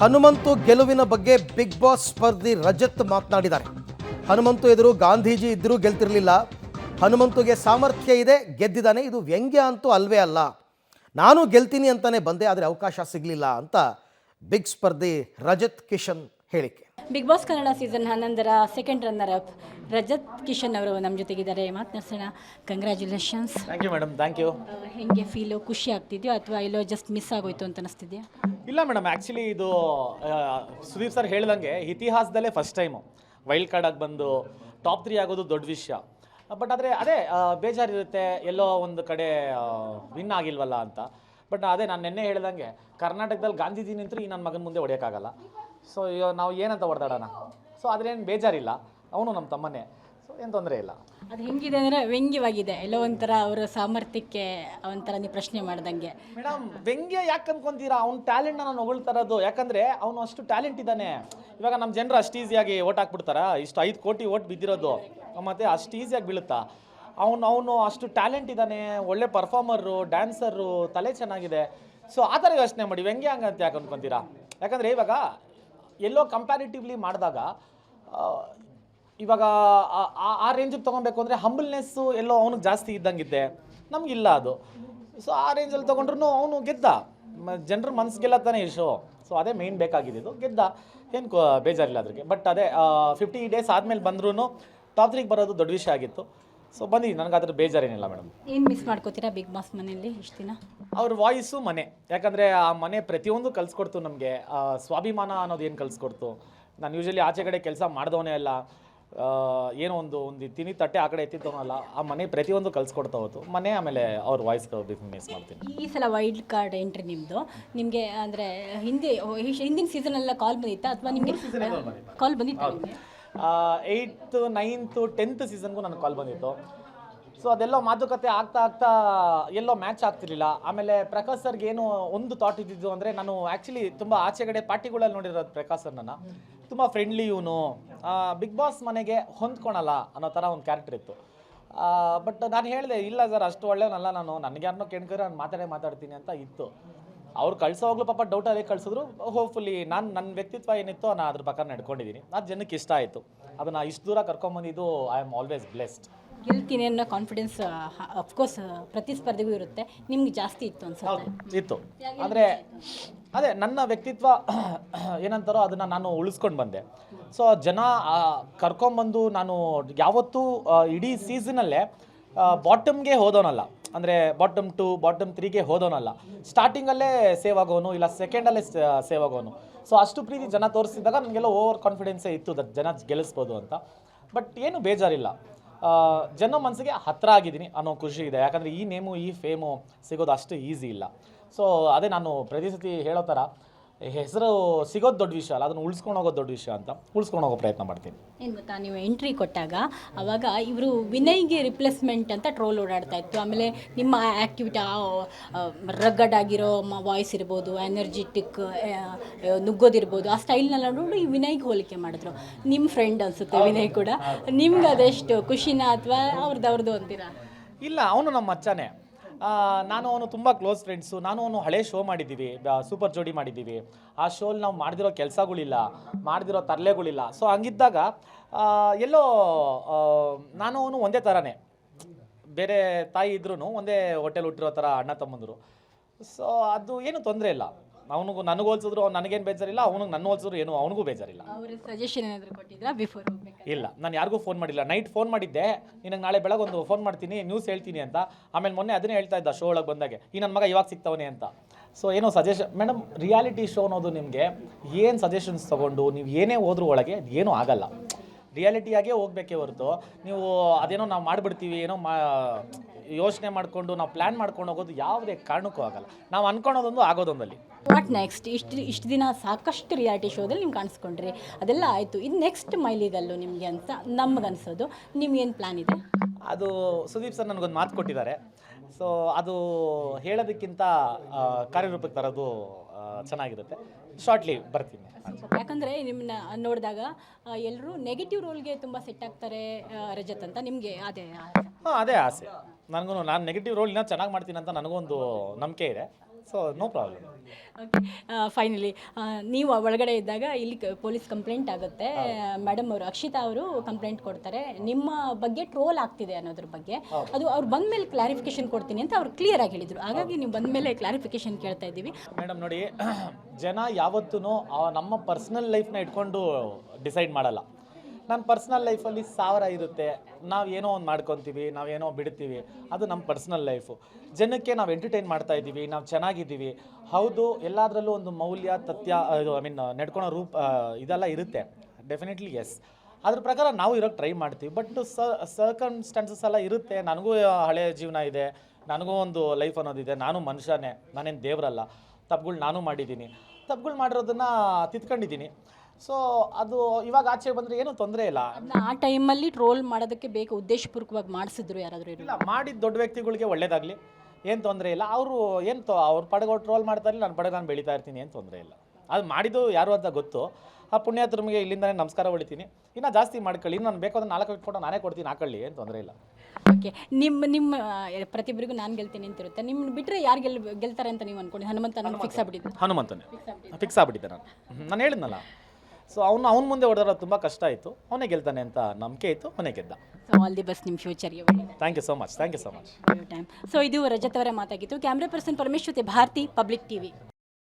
ಹನುಮಂತು ಗೆಲುವಿನ ಬಗ್ಗೆ big boss ಸ್ಪರ್ಧಿ Rajat ಮಾತನಾಡಿದ್ದಾರೆ. ಹನುಮಂತು ಎದುರು ಗಾಂಧೀಜಿ ಇದ್ದರೂ ಗೆಲ್ತಿರಲಿಲ್ಲ. ಹನುಮಂತುಗೆ ಸಾಮರ್ಥ್ಯ ಇದೆ, ಗೆದ್ದಿದ್ದಾನೆ. ಇದು ವ್ಯಂಗ್ಯ ಅಂತೂ ಅಲ್ವೇ ಅಲ್ಲ. ನಾನು ಗೆಲ್ತೀನಿ ಅಂತಾನೆ ಬಂದೆ, ಆದರೆ ಅವಕಾಶ ಸಿಗಲಿಲ್ಲ ಅಂತ ಬಿಗ್ ಸ್ಪರ್ಧಿ ರಜತ್ ಕಿಶನ್ ಹೇಳಿಕೆ. ಬಿಗ್ ಬಾಸ್ ಕನ್ನಡ ಸೀಸನ್ 11ರ second runner up Rajath Kishan ಅವರು ನಮ್ಮ ಜೊತೆಗಿದ್ದಾರೆ. ಮಾತನಾಡ್ಸೋಣ. Congratulations. Thank you madam, thank you. ಹೆಂಗೆ ಫೀಲು? ಖುಷಿ ಆಗ್ತಿದೆಯೋ ಅಥವಾ ಎಲ್ಲೋ ಜಸ್ಟ್ ಮಿಸ್ ಆಗೋಯ್ತು ಅಂತ ಅನಿಸ್ತಿದೆಯಾ? ಇಲ್ಲ ಮೇಡಮ್, ಆ್ಯಕ್ಚುಲಿ ಇದು ಸುದೀಪ್ ಸರ್ ಹೇಳ್ದಂಗೆ ಇತಿಹಾಸದಲ್ಲೇ ಫಸ್ಟ್ ಟೈಮು ವೈಲ್ಡ್ ಕಾರ್ಡಾಗಿ ಬಂದು ಟಾಪ್ 3 ಆಗೋದು ದೊಡ್ಡ ವಿಷಯ. ಬಟ್ ಆದರೆ ಅದೇ ಬೇಜಾರಿರುತ್ತೆ, ಎಲ್ಲೋ ಒಂದು ಕಡೆ ವಿನ್ ಆಗಿಲ್ವಲ್ಲ ಅಂತ. ಬಟ್ ಅದೇ ನಾನು ನಿನ್ನೆ ಹೇಳ್ದಂಗೆ ಕರ್ನಾಟಕದಲ್ಲಿ ಗಾಂಧೀಜಿ ನಿಂತರೂ ಈ ನನ್ನ ಮಗನ ಮುಂದೆ ಹೊಡೆಯೋಕ್ಕಾಗಲ್ಲ. ಸೊ ನಾವು ಏನಂತ ಹೊಡೆದಾಡೋಣ. ಸೊ ಅದ್ರೇನು ಬೇಜಾರಿಲ್ಲ, ಅವನು ನಮ್ಮ ತಮ್ಮನೇ. ಸೊ ಏನು ತೊಂದರೆ ಇಲ್ಲ. ಅದು ಹೆಂಗಿದೆ ಅಂದರೆ ವ್ಯಂಗ್ಯವಾಗಿದೆ, ಎಲ್ಲೋ ಒಂಥರ ಅವರ ಸಾಮರ್ಥ್ಯಕ್ಕೆ ಒಂಥರ ನೀವು ಪ್ರಶ್ನೆ ಮಾಡ್ದಂಗೆ. ಮೇಡಮ್, ವ್ಯಂಗ್ಯ ಯಾಕೆ ಅನ್ಕೊಂತೀರಾ? ಅವ್ನ ಟ್ಯಾಲೆಂಟ್ನ ನಾನು ಹೊಗಳ್ತಾ ಇರೋದು. ಯಾಕಂದರೆ ಅವನು ಅಷ್ಟು ಟ್ಯಾಲೆಂಟ್ ಇದ್ದಾನೆ. ಇವಾಗ ನಮ್ಮ ಜನರು ಅಷ್ಟು ಈಸಿಯಾಗಿ ಓಟ್ ಹಾಕ್ಬಿಡ್ತಾರ? ಇಷ್ಟು 5 ಕೋಟಿ ಓಟ್ ಬಿದ್ದಿರೋದು, ಮತ್ತು ಅಷ್ಟು ಈಸಿಯಾಗಿ ಬೀಳುತ್ತಾ? ಅವನು ಅಷ್ಟು ಟ್ಯಾಲೆಂಟ್ ಇದ್ದಾನೆ, ಒಳ್ಳೆ ಪರ್ಫಾರ್ಮರು, ಡ್ಯಾನ್ಸರು, ತಲೆ ಚೆನ್ನಾಗಿದೆ. ಸೊ ಆ ಥರ ಯೋಚನೆ ಮಾಡಿ, ವ್ಯಂಗ್ಯ ಹಂಗಂತ ಯಾಕೆ ಅನ್ಕೊಂತೀರಾ? ಯಾಕಂದರೆ ಇವಾಗ ಎಲ್ಲೋ ಕಂಪ್ಯಾರಿಟಿವ್ಲಿ ಮಾಡಿದಾಗ ಇವಾಗ ಆ ರೇಂಜಿಗೆ ತೊಗೊಬೇಕು ಅಂದರೆ ಹಂಬಲ್ನೆಸ್ಸು ಎಲ್ಲೋ ಅವ್ನಿಗೆ ಜಾಸ್ತಿ ಇದ್ದಂಗಿದ್ದೆ, ನಮಗಿಲ್ಲ ಅದು. ಸೊ ಆ ರೇಂಜಲ್ಲಿ ತೊಗೊಂಡ್ರು ಅವನು ಗೆದ್ದ, ಜನರ ಮನಸ್ಸು ಗೆಲ್ಲತ್ತಾನೆ ಈ ಶೋ. ಸೊ ಅದೇ ಮೇಯ್ನ್ ಬೇಕಾಗಿದ್ದು, ಗೆದ್ದ. ಏನು ಬೇಜಾರಿಲ್ಲ ಅದ್ರಿಗೆ. ಬಟ್ ಅದೇ 50 ಡೇಸ್ ಆದಮೇಲೆ ಬಂದ್ರೂ ಟಾಪ್ 3ಗೆ ಬರೋದು ದೊಡ್ಡ ವಿಷಯ ಆಗಿತ್ತು. ಸೊ ಬನ್ನಿ, ನನಗೆ ಅದ್ರ ಬೇಜಾರೇನಿಲ್ಲ ಮೇಡಮ್. ಏನು ಮಿಸ್ ಮಾಡ್ಕೋತೀರಾ ಬಿಗ್ ಬಾಸ್ ಮನೆಯಲ್ಲಿ ಇಷ್ಟು ದಿನ? ಅವ್ರ ವಾಯ್ಸು, ಮನೆ. ಯಾಕಂದರೆ ಆ ಮನೆ ಪ್ರತಿಯೊಂದು ಕಲಿಸ್ಕೊಡ್ತು ನಮಗೆ. ಸ್ವಾಭಿಮಾನ ಅನ್ನೋದು ಏನು ಕಲಿಸ್ಕೊಡ್ತು. ನಾನು ಯೂಶಲಿ ಆಚೆ ಕಡೆ ಕೆಲಸ ಮಾಡಿದವನೇ ಅಲ್ಲ, ಏನೋ ಒಂದು ತಿನಿ ತಟ್ಟೆ ಆ ಕಡೆ ಎತ್ತಿದ್ದವನಲ್ಲ. ಆ ಮನೆ ಪ್ರತಿಯೊಂದು ಕಲಿಸ್ಕೊಡ್ತಾ ಹೋಯ್ತು ಮನೆ. ಆಮೇಲೆ ಅವ್ರ ವಾಯ್ಸ್ ಮಿಸ್ ಮಾಡ್ತೀನಿ. ಈ ಸಲ ವೈಲ್ಡ್ ಕಾರ್ಡ್ ಎಂಟ್ರಿ ನಿಮ್ಮದು. ನಿಮಗೆ ಅಂದರೆ ಹಿಂದಿನ ಸೀಸನೆಲ್ಲ ಕಾಲ್ ಬಂದಿತ್ತಾ ಅಥವಾ ನಿಮಗೆ ಕಾಲ್ ಬಂದಿತ್ತಾ? 8th 9th 10th ಸೀಸನ್ಗೂ ನನಗೆ ಕಾಲ್ ಬಂದಿತ್ತು. ಸೊ ಅದೆಲ್ಲೋ ಮಾತುಕತೆ ಆಗ್ತಾ ಎಲ್ಲೋ ಮ್ಯಾಚ್ ಆಗ್ತಿರ್ಲಿಲ್ಲ. ಆಮೇಲೆ ಪ್ರಕಾಶ್ ಸರ್ಗೆ ಏನು ಒಂದು ಥಾಟ್ ಇದ್ದಿದ್ದು ಅಂದರೆ, ನಾನು ಆ್ಯಕ್ಚುಲಿ ತುಂಬ ಆಚೆಗಡೆ ಪಾರ್ಟಿಗಳಲ್ಲಿ ನೋಡಿರೋದು ಪ್ರಕಾಶ್ ಸರ್ನ. ತುಂಬ ಫ್ರೆಂಡ್ಲಿ ಇವನು, ಬಿಗ್ ಬಾಸ್ ಮನೆಗೆ ಹೊಂದ್ಕೊಳಲ್ಲ ಅನ್ನೋ ಥರ ಒಂದು ಕ್ಯಾರೆಕ್ಟರ್ ಇತ್ತು. ಬಟ್ ನಾನು ಹೇಳಿದೆ, ಇಲ್ಲ ಸರ್ ಅಷ್ಟು ಒಳ್ಳೆಯವನಲ್ಲ ನಾನು, ನನಗೆ ಯಾರನ್ನೋ ಕೆಣ್ಕರೆ ನಾನು ಮಾತಾಡ್ತೀನಿ ಅಂತ ಇತ್ತು. ಅವ್ರು ಕಳ್ಸೋವಾಗಲೂ ಪಾಪ ಡೌಟಲ್ಲೇ ಕಳಿಸಿದ್ರು. ಹೋಪ್ಫುಲಿ ನನ್ನ ವ್ಯಕ್ತಿತ್ವ ಏನಿತ್ತು ನಾನು ಅದ್ರ ಪ್ರಕಾರ ನಡ್ಕೊಂಡಿದ್ದೀನಿ. ಅದು ಜನಕ್ಕೆ ಇಷ್ಟ ಆಯಿತು. ಅದನ್ನು ಇಷ್ಟು ದೂರ ಕರ್ಕೊಂಬಂದಿದ್ದು ಐ ಆಮ್ ಆಲ್ವೇಸ್ ಬ್ಲೆಸ್ಡ್. ಗೆಲ್ತೀನಿ ಅನ್ನೋ ಕಾನ್ಫಿಡೆನ್ಸ್ ಅಫ್ಕೋರ್ಸ್ ಪ್ರತಿಸ್ಪರ್ಧಿಗೂ ಇರುತ್ತೆ. ನಿಮ್ಗೆ ಜಾಸ್ತಿ ಇತ್ತು ಅನ್ಸುತ್ತೆ? ಇತ್ತು. ಅಂದರೆ ಅದೇ ನನ್ನ ವ್ಯಕ್ತಿತ್ವ ಏನಂತಾರೋ ಅದನ್ನು ನಾನು ಉಳಿಸ್ಕೊಂಡು ಬಂದೆ. ಸೊ ಜನ ಕರ್ಕೊಂಬಂದು ನಾನು ಯಾವತ್ತೂ ಇಡೀ ಸೀಸನಲ್ಲೇ ಬಾಟಮ್ಗೆ ಹೋದವನಲ್ಲ. ಅಂದರೆ ಬಾಟಮ್ 2 ಬಾಟಮ್ 3ಗೆ ಹೋದವನಲ್ಲ. ಸ್ಟಾರ್ಟಿಂಗಲ್ಲೇ ಸೇವ್ ಆಗೋನು, ಇಲ್ಲ ಸೆಕೆಂಡಲ್ಲೇ ಸೇವ್ ಆಗೋನು. ಸೊ ಅಷ್ಟು ಪ್ರೀತಿ ಜನ ತೋರಿಸಿದಾಗ ನನಗೆಲ್ಲ ಓವರ್ ಕಾನ್ಫಿಡೆನ್ಸೇ ಇತ್ತು ಜನ ಗೆಲ್ಲಿಸ್ಬೋದು ಅಂತ. ಬಟ್ ಏನು ಬೇಜಾರಿಲ್ಲ, ಜನ ಮನಸ್ಸಿಗೆ ಹತ್ತಿರ ಆಗಿದ್ದೀನಿ ಅನ್ನೋ ಖುಷಿ ಇದೆ. ಯಾಕಂದರೆ ಈ ನೇಮು ಈ ಫೇಮು ಸಿಗೋದು ಅಷ್ಟು ಈಸಿ ಇಲ್ಲ. ಸೊ ಅದೇ ನಾನು ಪ್ರತಿ ಸತಿ ಹೇಳೋ ಥರ, ಹೆಸರು ಸಿಗೋದು ದೊಡ್ಡ ವಿಷಯ ಅಲ್ಲ, ಅದನ್ನು ಉಳಿಸ್ಕೊಂಡು ಹೋಗೋದು ದೊಡ್ಡ ವಿಷಯ ಅಂತ ಉಳಿಸ್ಕೊಂಡು ಹೋಗೋ ಪ್ರಯತ್ನ ಮಾಡ್ತೀನಿ. ಏನು ಗೊತ್ತಾ, ನೀವು ಎಂಟ್ರಿ ಕೊಟ್ಟಾಗ ಅವಾಗ ಇವರು ವಿನಯ್ಗೆ ರಿಪ್ಲೇಸ್ಮೆಂಟ್ ಅಂತ ಟ್ರೋಲ್ ಓಡಾಡ್ತಾ ಇತ್ತು. ಆಮೇಲೆ ನಿಮ್ಮ ಆ್ಯಕ್ಟಿವಿಟಿ, ರಗ್ಗಡ್ ಆಗಿರೋ ವಾಯ್ಸ್ ಇರ್ಬೋದು, ಎನರ್ಜಿಟಿಕ್ ನುಗ್ಗೋದಿರ್ಬೋದು, ಆ ಸ್ಟೈಲ್ನೆಲ್ಲ ನೋಡಿ ಈ ವಿನಯ್ಗೆ ಹೋಲಿಕೆ ಮಾಡಿದ್ರು. ನಿಮ್ಮ ಫ್ರೆಂಡ್ ಅನಿಸುತ್ತೆ ವಿನಯ್ ಕೂಡ. ನಿಮ್ಗೆ ಅದೆಷ್ಟು ಖುಷಿನ ಅಥವಾ ಅವ್ರದ್ದು ಅಂತೀರಾ? ಇಲ್ಲ, ಅವನು ನಮ್ಮ ಮಚ್ಚನೇ. ನಾನು ಅವನು ತುಂಬ ಕ್ಲೋಸ್ ಫ್ರೆಂಡ್ಸು. ನಾನು ಅವನು ಹಳೆ ಶೋ ಮಾಡಿದ್ದೀವಿ, ಸೂಪರ್ ಜೋಡಿ ಮಾಡಿದ್ದೀವಿ. ಆ ಶೋಲ್ಲಿ ನಾವು ಮಾಡ್ದಿರೋ ಕೆಲಸಗಳಿಲ್ಲ, ಮಾಡ್ದಿರೋ ತರಲೆಗಳಿಲ್ಲ. ಸೊ ಹಂಗಿದ್ದಾಗ ಎಲ್ಲೋ ನಾನು ಅವನು ಒಂದೇ ಥರನೇ, ಬೇರೆ ತಾಯಿ ಇದ್ರೂ ಒಂದೇ ಹೋಟೆಲ್ ಹುಟ್ಟಿರೋ ಥರ ಅಣ್ಣ ತಮ್ಮಂದರು. ಸೊ ಅದು ಏನು ತೊಂದರೆ ಇಲ್ಲ. ಅವನಿಗೂ ನನಗೆ ಹೋಲ್ಸಿದ್ರು ನನಗೇನು ಬೇಜಾರಿಲ್ಲ, ಅವನಿಗೆ ನನ್ನ ಹೋಲ್ಸಿದ್ರು ಏನು ಅವನಿಗೂ ಬೇಜಾರಿಲ್ಲ. ಅವ್ರ ಸಜೆಷನ್ ಏನಾದರೂ ಕೊಟ್ಟಿದ್ರಾ ಬಿಫೋರ್ ಹೋಗ್ಬೇಕು? ಇಲ್ಲ, ನಾನು ಯಾರಿಗೂ ಫೋನ್ ಮಾಡಿಲ್ಲ. ನೈಟ್ ಫೋನ್ ಮಾಡಿದ್ದೆ, ನಿನಗೆ ನಾಳೆ ಬೆಳಗ್ಗೆ ಒಂದು ಫೋನ್ ಮಾಡ್ತೀನಿ, ನ್ಯೂಸ್ ಹೇಳ್ತೀನಿ ಅಂತ. ಆಮೇಲೆ ಮೊನ್ನೆ ಅದನ್ನೇ ಹೇಳ್ತಾ ಇದ್ದ ಶೋ ಒಳಗೆ ಬಂದಾಗೆ, ಈ ನನ್ನ ಮಗ ಇವಾಗ ಸಿಗ್ತವನೇ ಅಂತ. ಸೊ ಏನೋ ಸಜೆಷನ್ ಮೇಡಮ್, ರಿಯಾಲಿಟಿ ಶೋ ಅನ್ನೋದು ನಿಮಗೆ ಏನು ಸಜೆಷನ್ಸ್ ತೊಗೊಂಡು ನೀವು ಏನೇ ಹೋದ್ರೂ ಒಳಗೆ ಏನೂ ಆಗಲ್ಲ. ರಿಯಾಲಿಟಿಯಾಗೇ ಹೋಗಬೇಕೇ ಹೊರತು ನೀವು ಅದೇನೋ ನಾವು ಮಾಡಿಬಿಡ್ತೀವಿ ಏನೋ ಯೋಚನೆ ಮಾಡಿಕೊಂಡು ನಾವು ಪ್ಲ್ಯಾನ್ ಮಾಡ್ಕೊಂಡು ಹೋಗೋದು ಯಾವುದೇ ಕಾರಣಕ್ಕೂ ಆಗಲ್ಲ. ನಾವು ಅಂದ್ಕೊಳೋದೊಂದು ಆಗೋದೊಂದಲ್ಲಿ. What next? ಇಷ್ಟು ದಿನ ಸಾಕಷ್ಟು ರಿಯಾಲಿಟಿ ಶೋದಲ್ಲಿ ನೀವು ಕಾಣಿಸ್ಕೊಂಡ್ರಿ, ಅದೆಲ್ಲ ಆಯಿತು. ಇದು ನೆಕ್ಸ್ಟ್ ಮೈಲಿಗಲ್ಲು ನಿಮಗೆ ಅಂತ ನಮಗನ್ಸೋದು. ನಿಮ್ಗೇನು ಪ್ಲ್ಯಾನ್ ಇದೆ? ಅದು ಸುದೀಪ್ ಸರ್ ನನಗೊಂದು ಮಾತು ಕೊಟ್ಟಿದ್ದಾರೆ. ಸೊ ಅದು ಹೇಳೋದಕ್ಕಿಂತ ಕಾರ್ಯರೂಪಕ್ಕೆ ತರೋದು ಚೆನ್ನಾಗಿರುತ್ತೆ. ಶಾರ್ಟ್ಲಿ ಬರ್ತೀನಿ. ಯಾಕಂದರೆ ನಿಮ್ಮನ್ನ ನೋಡಿದಾಗ ಎಲ್ಲರೂ ನೆಗೆಟಿವ್ ರೋಲ್ಗೆ ತುಂಬ ಸೆಟ್ ಆಗ್ತಾರೆ ರಜತ್ ಅಂತ. ನಿಮಗೆ ಅದೇ ಆಸೆ ನನಗೂ. ನಾನು ನೆಗೆಟಿವ್ ರೋಲ್ ಇನ್ನೂ ಚೆನ್ನಾಗಿ ಮಾಡ್ತೀನಿ ಅಂತ ನನಗೂ ಒಂದು ನಂಬಿಕೆ ಇದೆ. So no problem. Okay, finally ನೀವು ಒಳಗಡೆ ಇದ್ದಾಗ ಇಲ್ಲಿ ಪೊಲೀಸ್ ಕಂಪ್ಲೇಂಟ್ ಆಗುತ್ತೆ. ಮೇಡಮ್ ಅವರು ಅಕ್ಷಿತಾ ಅವರು ಕಂಪ್ಲೇಂಟ್ ಕೊಡ್ತಾರೆ ನಿಮ್ಮ ಬಗ್ಗೆ ಟ್ರೋಲ್ ಆಗ್ತಿದೆ ಅನ್ನೋದ್ರ ಬಗ್ಗೆ. ಅದು ಅವ್ರು ಬಂದ ಮೇಲೆ ಕ್ಲಾರಿಫಿಕೇಶನ್ ಕೊಡ್ತೀನಿ ಅಂತ ಅವ್ರು ಕ್ಲಿಯರ್ ಆಗಿ ಹೇಳಿದರು. ಹಾಗಾಗಿ ನೀವು ಬಂದ ಮೇಲೆ ಕ್ಲಾರಿಫಿಕೇಶನ್ ಕೇಳ್ತಾ ಇದ್ದೀವಿ. ಮೇಡಮ್ ನೋಡಿ, ಜನ ಯಾವತ್ತೂ ನಮ್ಮ ಪರ್ಸ್ನಲ್ ಲೈಫ್ನ ಇಟ್ಕೊಂಡು ಡಿಸೈಡ್ ಮಾಡಲ್ಲ. ನನ್ನ ಪರ್ಸ್ನಲ್ ಲೈಫಲ್ಲಿ 1000 ಇರುತ್ತೆ. ನಾವೇನೋ ಒಂದು ಮಾಡ್ಕೊತೀವಿ, ನಾವೇನೋ ಬಿಡ್ತೀವಿ, ಅದು ನಮ್ಮ ಪರ್ಸ್ನಲ್ ಲೈಫು. ಜನಕ್ಕೆ ನಾವು ಎಂಟರ್ಟೈನ್ ಮಾಡ್ತಾ ಇದ್ದೀವಿ, ನಾವು ಚೆನ್ನಾಗಿದ್ದೀವಿ. ಹೌದು, ಎಲ್ಲದರಲ್ಲೂ ಒಂದು ಮೌಲ್ಯ ತಥ್ಯ ಇದು ನಡ್ಕೊಳೋ ರೂಪ ಇದೆಲ್ಲ ಇರುತ್ತೆ, ಡೆಫಿನೆಟ್ಲಿ ಎಸ್. ಅದ್ರ ಪ್ರಕಾರ ನಾವು ಇರೋಕ್ಕೆ ಟ್ರೈ ಮಾಡ್ತೀವಿ. ಬಟ್ ಸರ್ಕಮ್ಸ್ಟಾನ್ಸಸ್ ಎಲ್ಲ ಇರುತ್ತೆ. ನನಗೂ ಹಳೆಯ ಜೀವನ ಇದೆ, ನನಗೂ ಒಂದು ಲೈಫ್ ಅನ್ನೋದಿದೆ. ನಾನು ಮನುಷ್ಯನೇ, ನಾನೇನು ದೇವರಲ್ಲ. ತಪ್ಪುಗಳು ನಾನು ಮಾಡಿದ್ದೀನಿ, ತಪ್ಪುಗಳು ಮಾಡಿರೋದನ್ನು ತಿದ್ಕೊಂಡಿದ್ದೀನಿ. ಸೊ ಅದು ಇವಾಗ ಆಚೆ ಬಂದರೆ ಏನೂ ತೊಂದರೆ ಇಲ್ಲ. ಅದನ್ನ ಆ ಟೈಮಲ್ಲಿ ಟ್ರೋಲ್ ಮಾಡೋದಕ್ಕೆ ಬೇಕು ಉದ್ದೇಶಪೂರ್ವಕವಾಗಿ ಮಾಡಿಸಿದ್ರು ಯಾರಾದರೂ ಇಲ್ಲ, ಮಾಡಿದ ದೊಡ್ಡ ವ್ಯಕ್ತಿಗಳಿಗೆ ಒಳ್ಳೇದಾಗಲಿ, ಏನು ತೊಂದರೆ ಇಲ್ಲ. ಅವರು ಅವ್ರ ಪಡಗ ಟ್ರೋಲ್ ಮಾಡ್ತಾರೆ, ನನ್ನ ಪಡಗ ನಾನು ಬೆಳೀತಾ ಇರ್ತೀನಿ, ಏನು ತೊಂದರೆ ಇಲ್ಲ. ಅದು ಮಾಡಿದ್ದು ಯಾರು ಅಂತ ಗೊತ್ತು. ಆ ಪುಣ್ಯಾತ್ರಿಗೆ ಇಲ್ಲಿಂದನೇ ನಮಸ್ಕಾರ ಹೊಡಿತೀನಿ. ಇನ್ನು ಜಾಸ್ತಿ ಮಾಡ್ಕೊಳ್ಳಿ, ನಾನು ಬೇಕಾದ್ರೆ 4 ಫೋಟೋ ನಾನೇ ಕೊಡ್ತೀನಿ, ಹಾಕೊಳ್ಳಿ, ಏನು ತೊಂದರೆ ಇಲ್ಲ. ಓಕೆ, ನಿಮ್ಮ ಪ್ರತಿಯೊಬ್ಬರಿಗೂ ನಾನು ಗೆಲ್ತೀನಿ ಅಂತಿರುತ್ತೆ. ನಿಮ್ಮ ಬಿಟ್ಟರೆ ಯಾರು ಗೆಲ್ತಾರೆ ಅಂತ ನೀವು ಅನ್ಕೊಂಡು ಹನುಮಂತ ಫಿಕ್ಸ್ ಆಗ್ಬಿಟ್ಟಿದ್ದು? ಹನುಮಂತನೇ ಫಿಕ್ಸ್ ಆಗ್ಬಿಟ್ಟಿದ್ದೆ ನಾನು ಹೇಳಿದ್ನಲ್ಲ. ಸೊ ಅವನ ಮುಂದೆ ಹೊಡೆದ್ರೆ ತುಂಬ ಕಷ್ಟ ಆಯಿತು. ಅವನೇ ಗೆಲ್ತಾನೆ ಅಂತ ನಂಬಿಕೆ ಇತ್ತು, ಅವನೇ ಗೆದ್ದ. ಸೊ ಆಲ್ ದಿ ಬೆಸ್ಟ್ ನಿಮ್ಮ ಫ್ಯೂಚರ್ಗೆ. Thank you so much. So ಇದು ರಜತ್ ಅವರ ಮಾತಾಗಿತ್ತು. ಕ್ಯಾಮ್ರಾ ಪರ್ಸನ್ ಪರಮೇಶ್ ಜೊತೆ ಭಾರತಿ, ಪಬ್ಲಿಕ್ ಟಿವಿ.